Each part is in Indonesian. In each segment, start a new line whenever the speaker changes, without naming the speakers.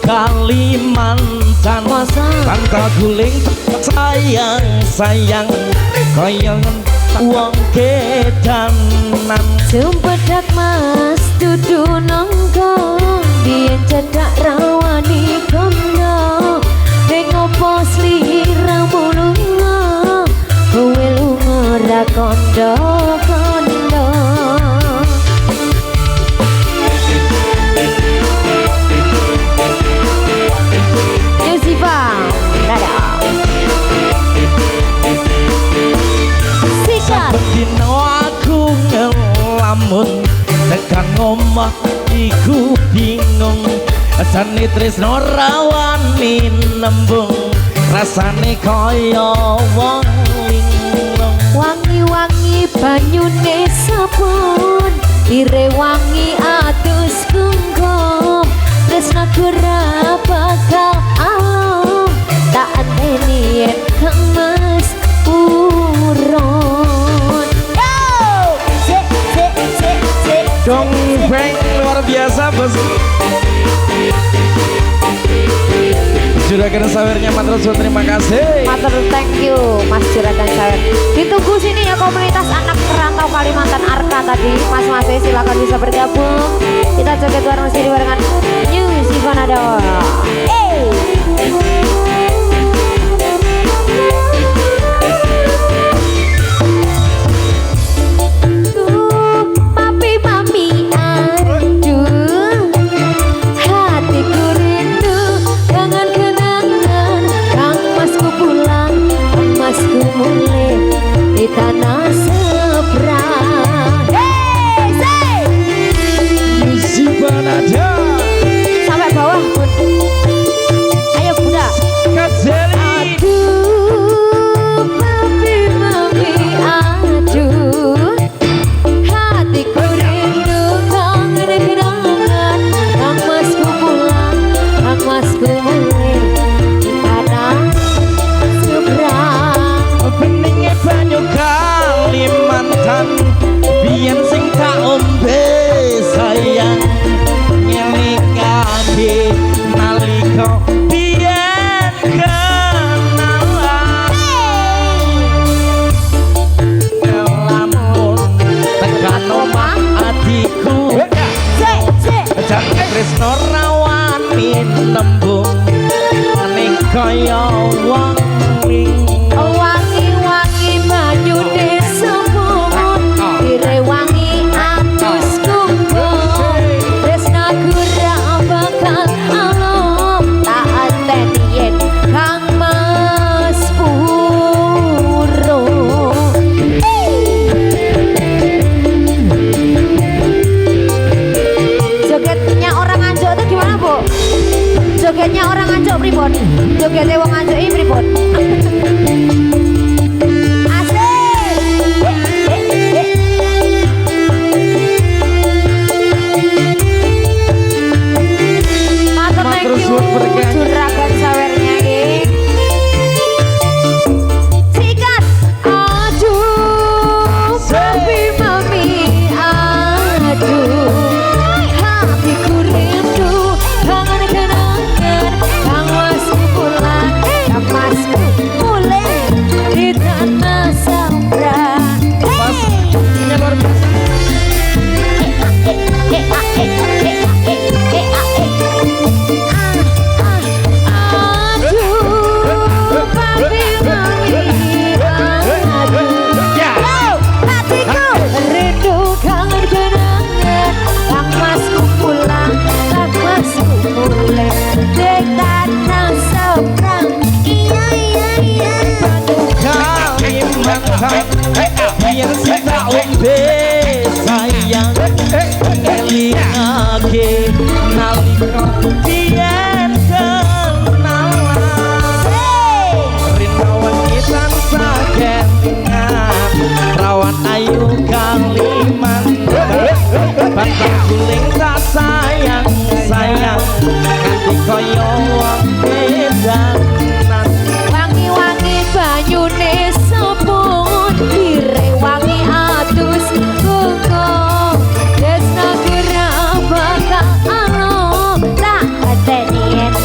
Kalimantan tangka guling sayang koyong wong kedanan
Sumpedak mas dudu nongko Biyen cedak rawani kondo Ning opo sliramu lunga Kowe lunga ra kondo-kondo Yusifa Dada Sikat
Dino aku ngelamun tekan omah iku bingung jane tresno rawani nembung rasane kaya wong linglung
wangi-wangi banyune sabun direwangi atus kungkum tresnaku ra bakal alom tak anteni yen kang mas urun
dong beng luar biasa bos Juragan Sawernya matur suwun terima kasih
matur thank you Mas Juragan Sawer ditunggu sini ya komunitas anak perantau Kalimantan Arka tadi mas silakan bisa bergabung kita joget bareng sini barengan New Sivanado di tanah seberang
Sivanado
sampai bawah bun ayo bunda
Kazeli
aduh mami aduh hatiku rindu kangen kenangan kang masku pulang kang masku mulai di tanah seberang
beningnya banyu Kalimantan biyen sing tak ombe sayang nyelikake nalika biyen kenalan lamun tekan omah adikku jane tresno rawani nembung ning kaya wong
wangi-wangi banyu desa momon direwangi atus kumpul tresnaku ra bakal alom tak anteni yen kang mas puro jogetnya orang Anjuk itu gimana bu? Jogetnya orang Anjuk pripun? Jogetnya wong Anjuk ini pripun? Juragan Sawernya ini sikat aduh mami aduh hatiku rindu kangen kenangan kang masku pulang kang masku mulai di tanah seberang
biar sita ombe sayang ngelingake nalika biyen kenalan rintawan kita sakengan rawan ayu Kalimantan batang guling tak sayang nganti kaya wong kedanan
wangi-wangi banyune sabun direwangi atus kungkum tresnaku ra bakal alom tak anteni yen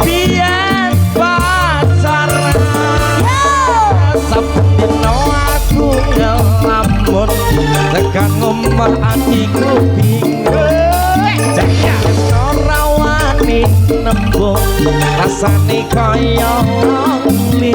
biyen pacaran saben dina aku ngelamun tekan omah adikku bingung jaya ora wani nembung rasane kaya lali